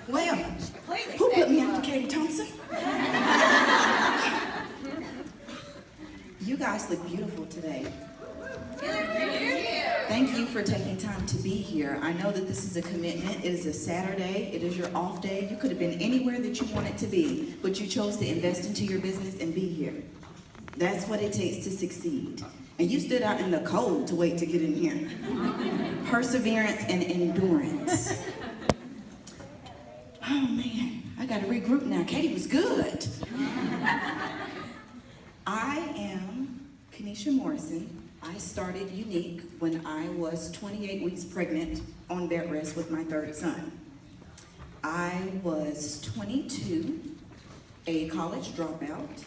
Well, who put me after Katie Thompson? You guys look beautiful today. Thank you for taking time to be here. I know that this is a commitment. It is a Saturday. It is your off day. You could have been anywhere that you wanted to be, but you chose to invest into your business and be here. That's what it takes to succeed. And you stood out in the cold to wait to get in here. Perseverance and endurance. Oh man, I gotta regroup now. Katie was good. I am Kanesha Morrison. I started Unique when I was 28 weeks pregnant on bed rest with my third son. I was 22, a college dropout.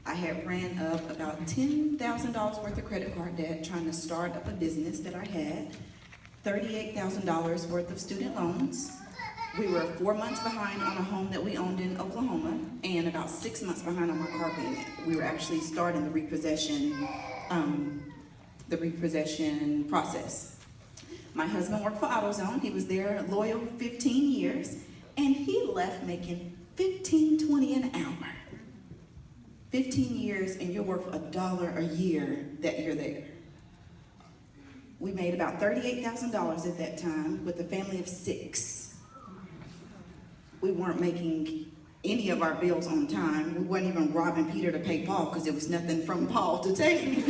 I had ran up about $10,000 worth of credit card debt trying to start up a business that I had, $38,000 worth of student loans. We were 4 months behind on a home that we owned in Oklahoma and about 6 months behind on my car payment. We were actually starting the repossession process. My husband worked for AutoZone. He was there loyal 15 years, and he left making $15.20 an hour. 15 years, and you're worth $1 a year that you're there. We made about $38,000 at that time with a family of 6. We weren't making any of our bills on time. We weren't even robbing Peter to pay Paul because there was nothing from Paul to take.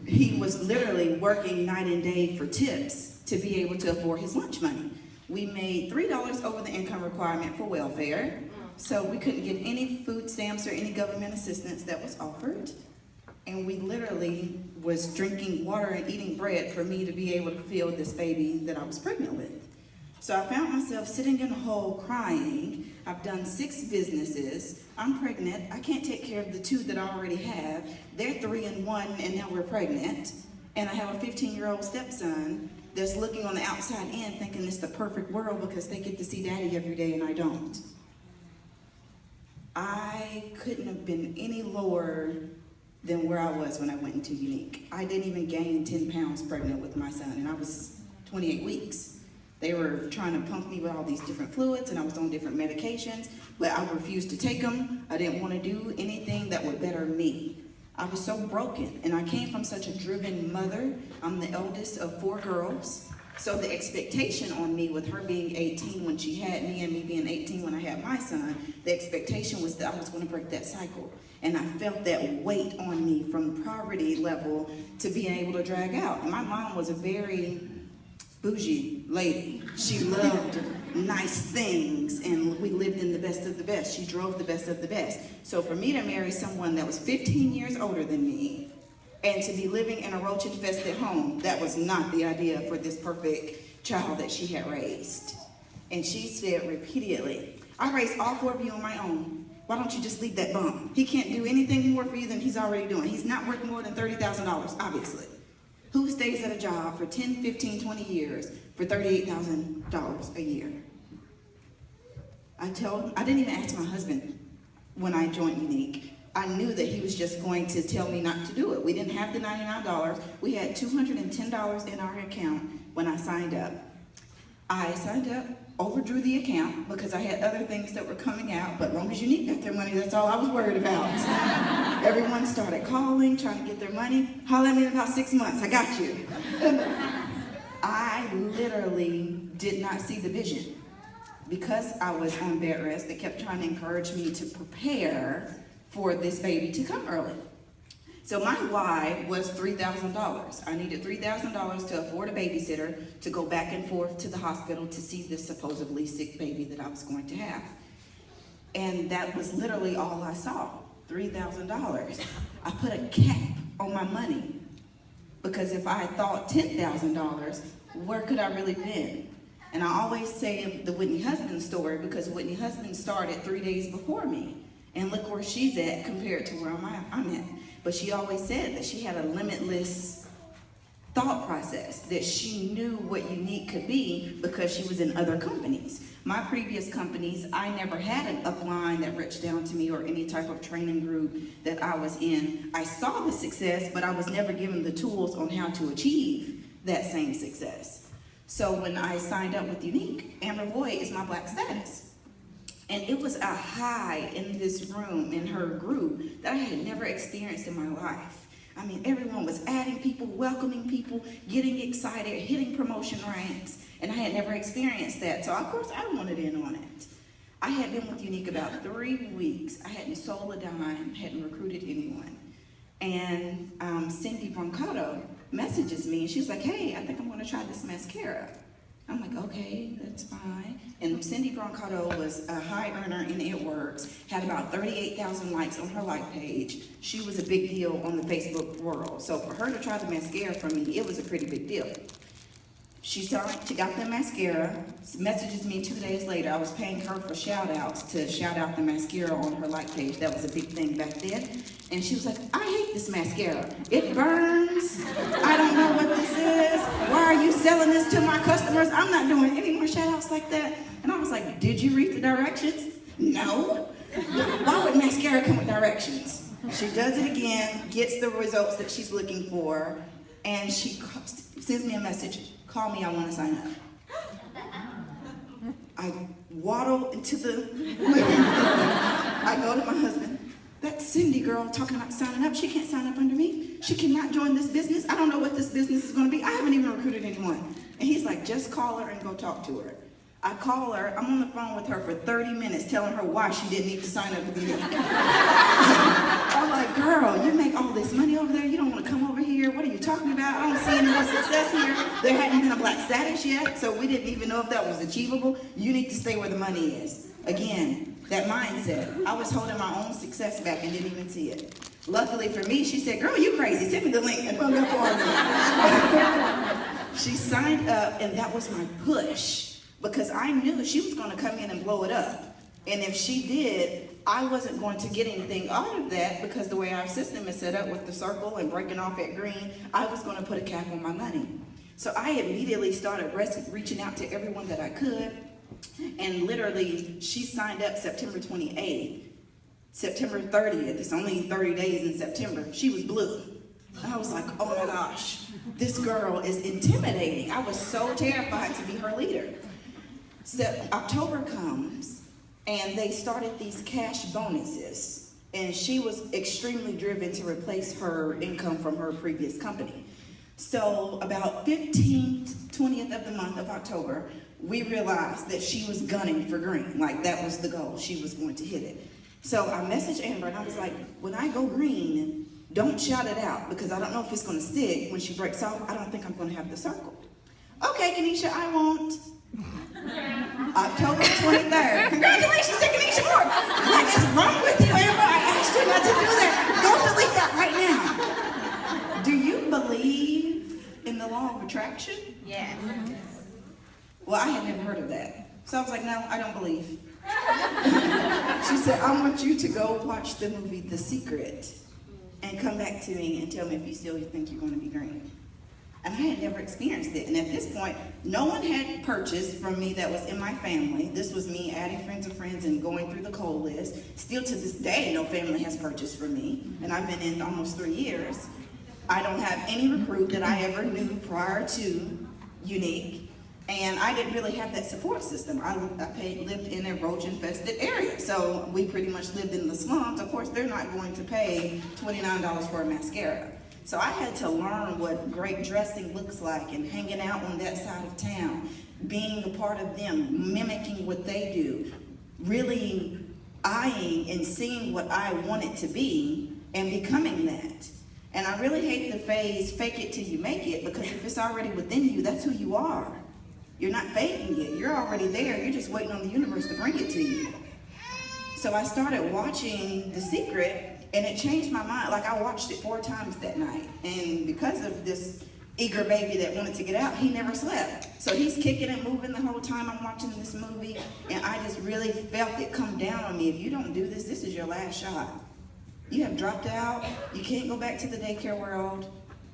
He was literally working night and day for tips to be able to afford his lunch money. We made $3 over the income requirement for welfare, so we couldn't get any food stamps or any government assistance that was offered. And we literally was drinking water and eating bread for me to be able to feel this baby that I was pregnant with. So I found myself sitting in a hole crying. I've done 6 businesses. I'm pregnant. I can't take care of the 2 that I already have. They're 3 and 1, and now we're pregnant. And I have a 15-year-old stepson that's looking on the outside in thinking it's the perfect world because they get to see daddy every day and I don't. I couldn't have been any lower than where I was when I went into Unique. I didn't even gain 10 pounds pregnant with my son, and I was 28 weeks. They were trying to pump me with all these different fluids, and I was on different medications, but I refused to take them. I didn't want to do anything that would better me. I was so broken, and I came from such a driven mother. I'm the eldest of 4 girls, so the expectation on me with her being 18 when she had me and me being 18 when I had my son, the expectation was that I was going to break that cycle. And I felt that weight on me from poverty level to being able to drag out. And my mom was a very bougie lady. She loved nice things, and we lived in the best of the best. She drove the best of the best. So for me to marry someone that was 15 years older than me and to be living in a roach-infested home, that was not the idea for this perfect child that she had raised. And she said repeatedly, I raised all 4 of you on my own. Why don't you just leave that bum? He can't do anything more for you than he's already doing. He's not worth more than $30,000, obviously. Who stays at a job for 10, 15, 20 years for $38,000 a year? I didn't even ask my husband when I joined Unique. I knew that he was just going to tell me not to do it. We didn't have the $99. We had $210 in our account when I signed up. I signed up, overdrew the account because I had other things that were coming out, but as long as Unique got their money, that's all I was worried about. Everyone started calling, trying to get their money. Holler at me in about 6 months, I got you. I literally did not see the vision. Because I was on bed rest, they kept trying to encourage me to prepare for this baby to come early. So my why was $3,000. I needed $3,000 to afford a babysitter to go back and forth to the hospital to see this supposedly sick baby that I was going to have. And that was literally all I saw, $3,000. I put a cap on my money because if I had thought $10,000, where could I really been? And I always say the Whitney Husband story because Whitney Husband started 3 days before me. And look where she's at compared to where I'm at. But she always said that she had a limitless thought process, that she knew what Unique could be because she was in other companies. My previous companies, I never had an upline that reached down to me or any type of training group that I was in. I saw the success, but I was never given the tools on how to achieve that same success. So when I signed up with Unique, Amber Void is my black status. And it was a high in this room, in her group, that I had never experienced in my life. I mean, everyone was adding people, welcoming people, getting excited, hitting promotion ranks, and I had never experienced that. So of course I wanted in on it. I had been with Unique about 3 weeks. I hadn't sold a dime, hadn't recruited anyone. And Cindy Brancato messages me, and she was like, hey, I think I'm gonna try this mascara. I'm like, okay, that's fine. And Cindy Brancato was a high earner in It Works, had about 38,000 likes on her like page. She was a big deal on the Facebook world. So for her to try the mascara from me, it was a pretty big deal. She got the mascara, messages me 2 days later. I was paying her for shout outs to shout out the mascara on her like page. That was a big thing back then. And she was like, I hate this mascara. It burns. I don't know what this is. Why are you selling this to my customers? I'm not doing any more shout outs like that. And I was like, did you read the directions? No. Why would mascara come with directions? She does it again, gets the results that she's looking for, and she sends me a message. Call me, I want to sign up. I waddle into the I go to my husband. That Cindy girl talking about signing up, she can't sign up under me. She cannot join this business. I don't know what this business is going to be. I haven't even recruited anyone. And he's like, just call her and go talk to her. I call her, I'm on the phone with her for 30 minutes telling her why she didn't need to sign up with me. I'm like, girl, you make all this money over there, you don't want to come over here, what are you talking about? I don't see any more success here. There hadn't been a black status yet, so we didn't even know if that was achievable. You need to stay where the money is. Again, that mindset. I was holding my own success back and didn't even see it. Luckily for me, she said, girl, you crazy, send me the link, and hung up on me. She signed up, and that was my push. Because I knew she was going to come in and blow it up. And if she did, I wasn't going to get anything out of that because the way our system is set up with the circle and breaking off at green, I was going to put a cap on my money. So I immediately started reaching out to everyone that I could. And literally, she signed up September 28th. September 30th, it's only 30 days in September, she was blue. And I was like, oh my gosh, this girl is intimidating. I was so terrified to be her leader. So October comes, and they started these cash bonuses, and she was extremely driven to replace her income from her previous company. So about 15th, 20th of the month of October, we realized that she was gunning for green. Like, that was the goal. She was going to hit it. So I messaged Amber, and I was like, when I go green, don't shout it out, because I don't know if it's going to stick. When she breaks off, I don't think I'm going to have the circle. Okay, Kanesha, I won't. October 23rd. Congratulations to Kanesha Morrison. What is wrong with you, Amber? I asked you not to do that. Go delete that right now. Do you believe in the law of attraction? Yes. Well, I had never heard of that. So I was like, no, I don't believe. She said, I want you to go watch the movie The Secret and come back to me and tell me if you still think you're going to be green. And I had never experienced it. And at this point, no one had purchased from me that was in my family. This was me adding friends of friends and going through the cold list. Still to this day, no family has purchased from me. And I've been in almost 3 years. I don't have any recruit that I ever knew prior to Unique. And I didn't really have that support system. I lived in a roach-infested area. So we pretty much lived in the slums. Of course, they're not going to pay $29 for a mascara. So I had to learn what great dressing looks like and hanging out on that side of town, being a part of them, mimicking what they do, really eyeing and seeing what I want it to be and becoming that. And I really hate the phrase, fake it till you make it, because if it's already within you, that's who you are. You're not faking it. You're already there. You're just waiting on the universe to bring it to you. So I started watching The Secret, and it changed my mind. Like, I watched it 4 times that night. And because of this eager baby that wanted to get out, he never slept. So he's kicking and moving the whole time I'm watching this movie. And I just really felt it come down on me. If you don't do this, this is your last shot. You have dropped out. You can't go back to the daycare world.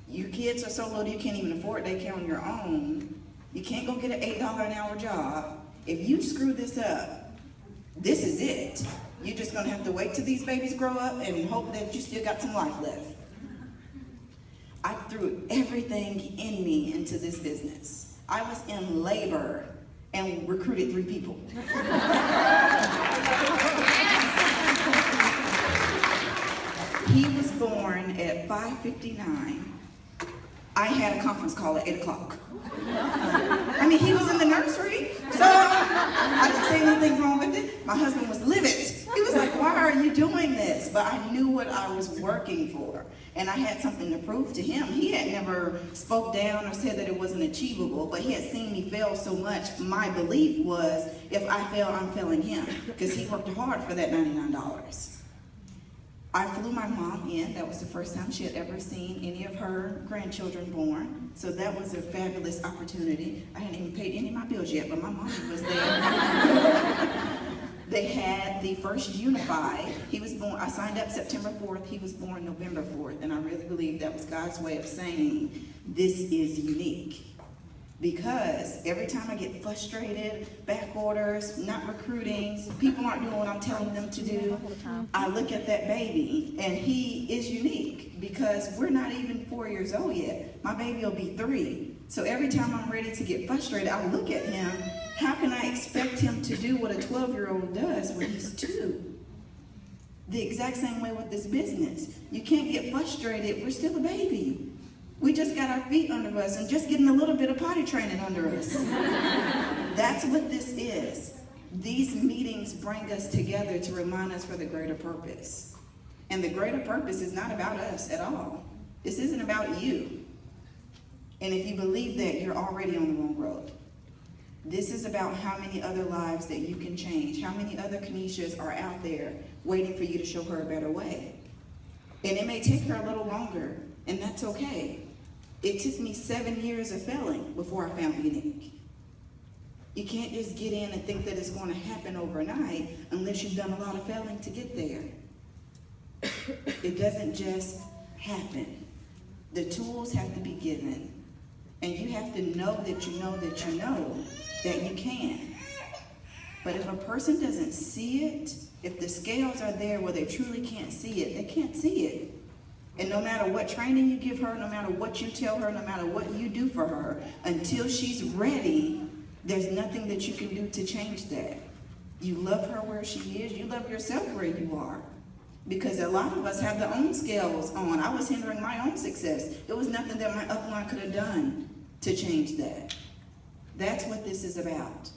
Your kids are so little you can't even afford daycare on your own. You can't go get an $8 an hour job. If you screw this up, this is it. You're just gonna have to wait till these babies grow up and hope that you still got some life left. I threw everything in me into this business. I was in labor and recruited 3 people. He was born at 5:59. I had a conference call at 8 o'clock. I mean, he was in the nursery, so I didn't say anything wrong with it. My husband was livid. He was like, why are you doing this? But I knew what I was working for, and I had something to prove to him. He had never spoke down or said that it wasn't achievable, but he had seen me fail so much. My belief was, if I fail, I'm failing him, because he worked hard for that $99. I flew my mom in. That was the first time she had ever seen any of her grandchildren born. So that was a fabulous opportunity. I hadn't even paid any of my bills yet, but my mom was there. They had the first unified. He was born, I signed up September 4th. He was born November 4th. And I really believe that was God's way of saying, this is unique. Because every time I get frustrated, back orders, not recruiting, people aren't doing what I'm telling them to do, I look at that baby, and he is unique because we're not even 4 years old yet. My baby will be 3. So every time I'm ready to get frustrated, I look at him. How can I expect him to do what a 12-year-old does when he's 2? The exact same way with this business. You can't get frustrated. We're still a baby. We just got our feet under us and just getting a little bit of potty training under us. That's what this is. These meetings bring us together to remind us for the greater purpose. And the greater purpose is not about us at all. This isn't about you. And if you believe that, you're already on the wrong road. This is about how many other lives that you can change. How many other Kaneshas are out there waiting for you to show her a better way. And it may take her a little longer, and that's okay. It took me 7 years of failing before I found unique. You can't just get in and think that it's going to happen overnight unless you've done a lot of failing to get there. It doesn't just happen. The tools have to be given, and you have to know that you know that you know that you can. But if a person doesn't see it, if the scales are there where they truly can't see it, they can't see it. And no matter what training you give her, no matter what you tell her, no matter what you do for her, until she's ready, there's nothing that you can do to change that. You love her where she is. You love yourself where you are. Because a lot of us have their own scales on. I was hindering my own success. There was nothing that my upline could have done to change that. That's what this is about.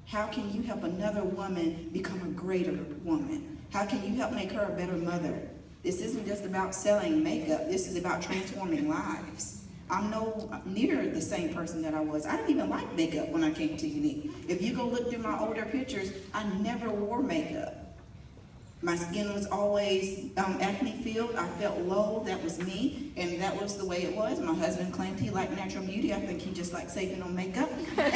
How can you help another woman become a greater woman? How can you help make her a better mother? This isn't just about selling makeup. This is about transforming lives. I'm no near the same person that I was. I didn't even like makeup when I came to Unique. If you go look through my older pictures, I never wore makeup. My skin was always acne-filled. I felt low. That was me, and that was the way it was. My husband claimed he liked natural beauty. I think he just liked saving on makeup. And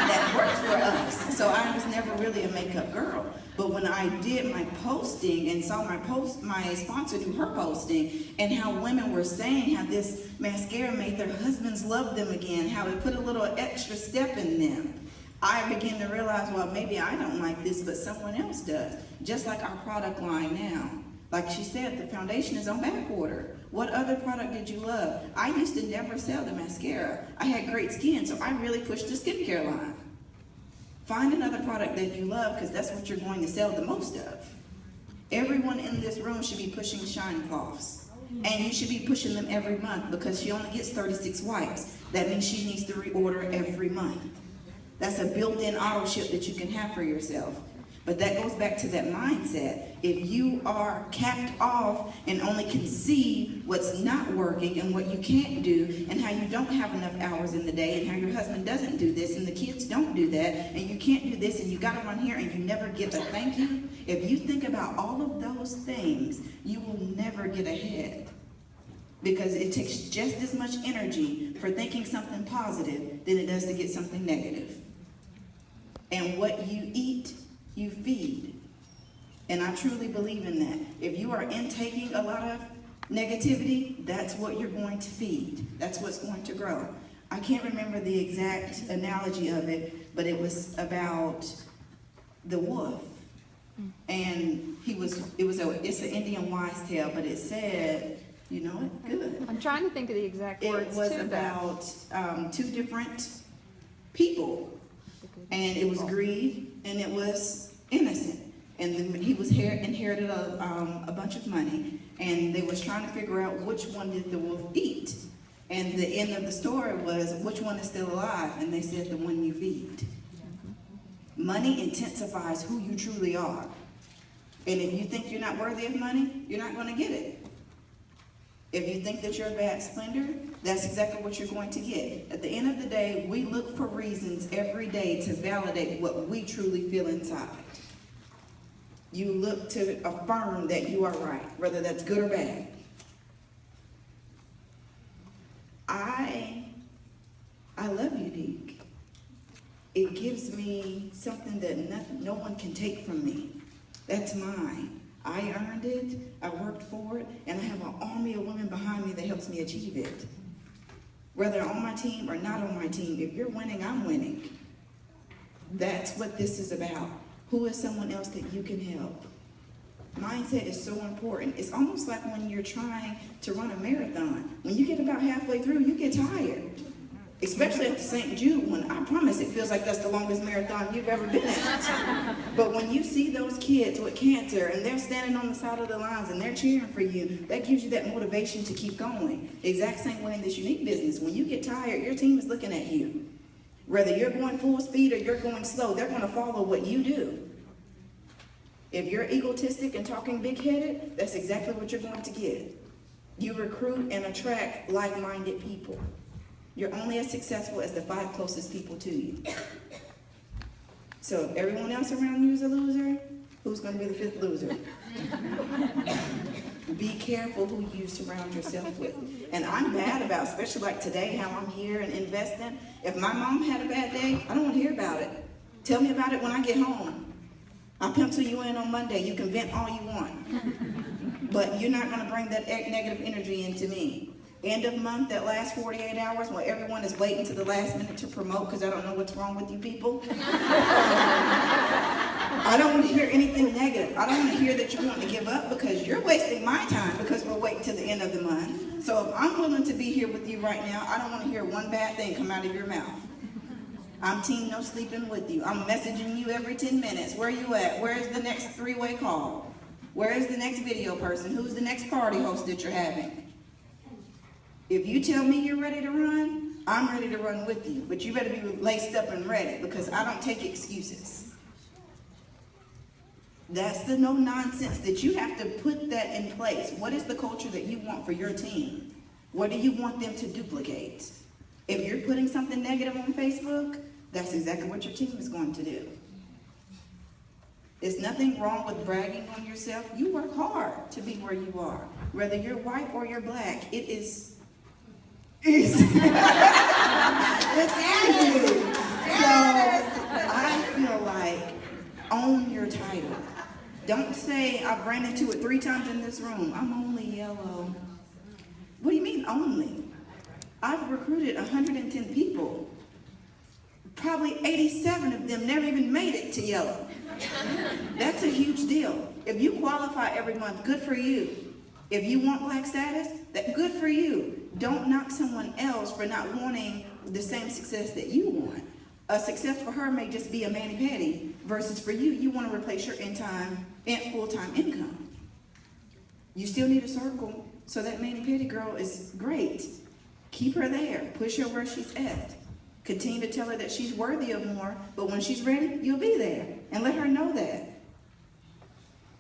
that worked for us. So I was never really a makeup girl. But when I did my posting and saw my sponsor do her posting, and how women were saying how this mascara made their husbands love them again, how it put a little extra step in them, I began to realize, well, maybe I don't like this, but someone else does. Just like our product line now. Like she said, the foundation is on back order. What other product did you love? I used to never sell the mascara. I had great skin, so I really pushed the skincare line. Find another product that you love, because that's what you're going to sell the most of. Everyone in this room should be pushing shine cloths. And you should be pushing them every month, because she only gets 36 wipes. That means she needs to reorder every month. That's a built-in auto ship that you can have for yourself. But that goes back to that mindset. If you are capped off and only can see what's not working and what you can't do, and how you don't have enough hours in the day, and how your husband doesn't do this and the kids don't do that, and you can't do this and you got to run here and you never get a thank you, if you think about all of those things, you will never get ahead. Because it takes just as much energy for thinking something positive than it does to get something negative. And what you eat, you feed. And I truly believe in that. If you are intaking a lot of negativity, that's what you're going to feed. That's what's going to grow. I can't remember the exact analogy of it, but it was about the wolf. And it's an Indian wise tale, but it said You know it? Good. I'm trying to think of the exact words. It was about two different people, and it was greed, and it was innocent. And he was inherited a bunch of money, and they was trying to figure out which one did the wolf eat. And the end of the story was, which one is still alive? And they said, the one you feed. Money intensifies who you truly are. And if you think you're not worthy of money, you're not going to get it. If you think that you're a bad spender, that's exactly what you're going to get. At the end of the day, we look for reasons every day to validate what we truly feel inside. You look to affirm that you are right, whether that's good or bad. I love Unique. It gives me something that no one can take from me. That's mine. I earned it, I worked for it, and I have an army of women behind me that helps me achieve it. Whether on my team or not on my team, if you're winning, I'm winning. That's what this is about. Who is someone else that you can help? Mindset is so important. It's almost like when you're trying to run a marathon. When you get about halfway through, you get tired. Especially at the St. Jude one. I promise it feels like that's the longest marathon you've ever been at. But when you see those kids with cancer and they're standing on the side of the lines and they're cheering for you, that gives you that motivation to keep going. The exact same way in this Unique business. When you get tired, your team is looking at you. Whether you're going full speed or you're going slow, they're going to follow what you do. If you're egotistic and talking big-headed, that's exactly what you're going to get. You recruit and attract like-minded people. You're only as successful as the 5 closest people to you. So if everyone else around you is a loser, who's going to be the 5th loser? Be careful who you surround yourself with. And I'm bad about, especially like today, how I'm here and investing. If my mom had a bad day, I don't want to hear about it. Tell me about it when I get home. I'll pencil you in on Monday. You can vent all you want. But you're not going to bring that negative energy into me. End of month, that last 48 hours, while everyone is waiting to the last minute to promote because I don't know what's wrong with you people. I don't want to hear anything negative. I don't want to hear that you want to give up because you're wasting my time because we're waiting to the end of the month. So if I'm willing to be here with you right now, I don't want to hear one bad thing come out of your mouth. I'm team no sleeping with you. I'm messaging you every 10 minutes. Where you at? Where's the next 3-way call? Where is the next video person? Who's the next party host that you're having? If you tell me you're ready to run, I'm ready to run with you. But you better be laced up and ready because I don't take excuses. That's the no nonsense that you have to put that in place. What is the culture that you want for your team? What do you want them to duplicate? If you're putting something negative on Facebook, that's exactly what your team is going to do. There's nothing wrong with bragging on yourself. You work hard to be where you are. Whether you're white or you're black, it is easy. It's easy. So I feel like own your title. Don't say I've ran into it 3 times in this room. I'm only yellow. What do you mean only? I've recruited 110 people. Probably 87 of them never even made it to yellow. That's a huge deal. If you qualify every month, good for you. If you want black status, that good for you. Don't knock someone else for not wanting the same success that you want. A success for her may just be a mani-pedi, versus for you, you want to replace your full-time income. You still need a circle, so that mani-pedi girl is great. Keep her there. Push her where she's at. Continue to tell her that she's worthy of more, but when she's ready, you'll be there. And let her know that.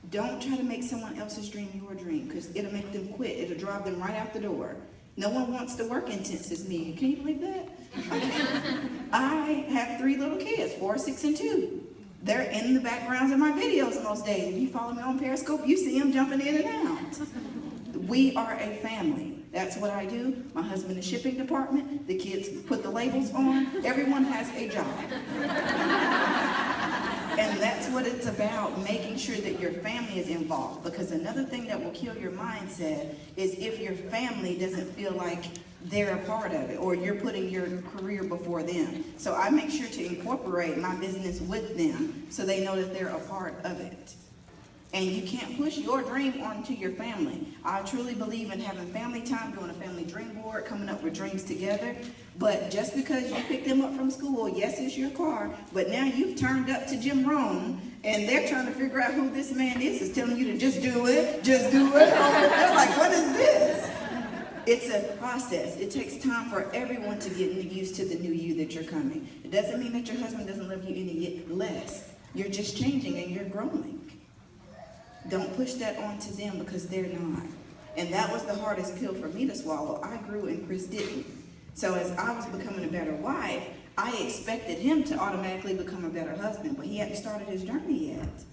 Don't try to make someone else's dream your dream, because it'll make them quit. It'll drive them right out the door. No one wants to work intense as me. Can you believe that? I have 3 little kids, 4, 6, and 2. They're in the backgrounds of my videos most days. If you follow me on Periscope, you see them jumping in and out. We are a family. That's what I do. My husband is shipping department. The kids put the labels on. Everyone has a job. And that's what it's about, making sure that your family is involved. Because another thing that will kill your mindset is if your family doesn't feel like they're a part of it, or you're putting your career before them. So I make sure to incorporate my business with them so they know that they're a part of it. And you can't push your dream onto your family. I truly believe in having family time, doing a family dream board, coming up with dreams together. But just because you pick them up from school, yes, it's your car, but now you've turned up to Jim Rohn, and they're trying to figure out who this man is telling you to just do it, just do it. They're like, what is this? It's a process. It takes time for everyone to get used to the new you that you're coming. It doesn't mean that your husband doesn't love you any less. You're just changing and you're growing. Don't push that onto them because they're not. And that was the hardest pill for me to swallow. I grew and Chris didn't. So as I was becoming a better wife, I expected him to automatically become a better husband, but he hadn't started his journey yet.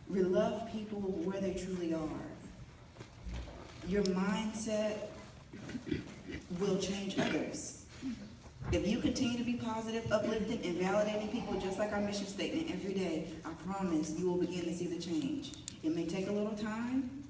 We love people where they truly are. Your mindset will change others. If you continue to be positive, uplifting, and validating people just like our mission statement every day, I promise you will begin to see the change. It may take a little time,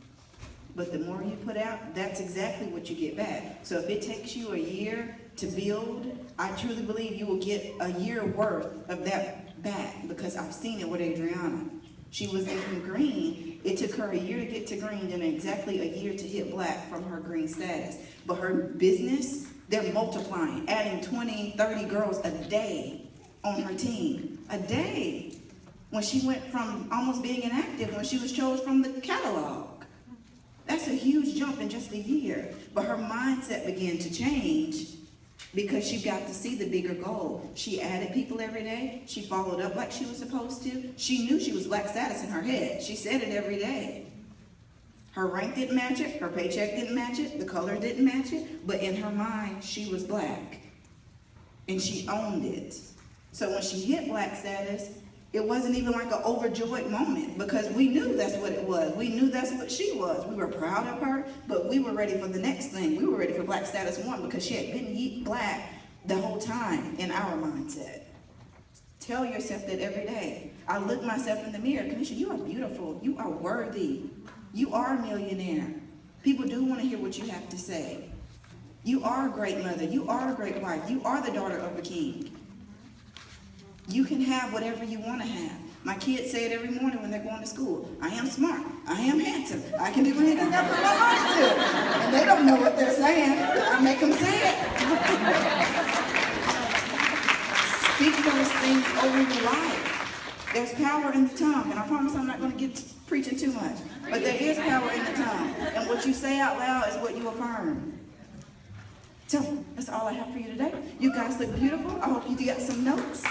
but the more you put out, that's exactly what you get back. So if it takes you a year to build, I truly believe you will get a year worth of that back, because I've seen it with Adriana. She was in green. It took her a year to get to green, and exactly a year to hit black from her green status. But her business, they're multiplying, adding 20, 30 girls a day on her team. A day. When she went from almost being inactive when she was chosen from the catalog. That's a huge jump in just a year. But her mindset began to change because she got to see the bigger goal. She added people every day. She followed up like she was supposed to. She knew she was black status in her head. She said it every day. Her rank didn't match it. Her paycheck didn't match it. The color didn't match it. But in her mind, she was black. And she owned it. So when she hit black status, it wasn't even like an overjoyed moment because we knew that's what it was. We knew that's what she was. We were proud of her, but we were ready for the next thing. We were ready for black status 1 because she had been black the whole time in our mindset. Tell yourself that every day. I look myself in the mirror. Kanesha, you are beautiful. You are worthy. You are a millionaire. People do want to hear what you have to say. You are a great mother. You are a great wife. You are the daughter of a king. You can have whatever you want to have. My kids say it every morning when they're going to school. I am smart. I am handsome. I can do anything I put my mind to. And they don't know what they're saying. I make them say it. Speak those things over your life. There's power in the tongue. And I promise I'm not going to get to preaching too much. But there is power in the tongue. And what you say out loud is what you affirm. So that's all I have for you today. You guys look beautiful. I hope you got some notes.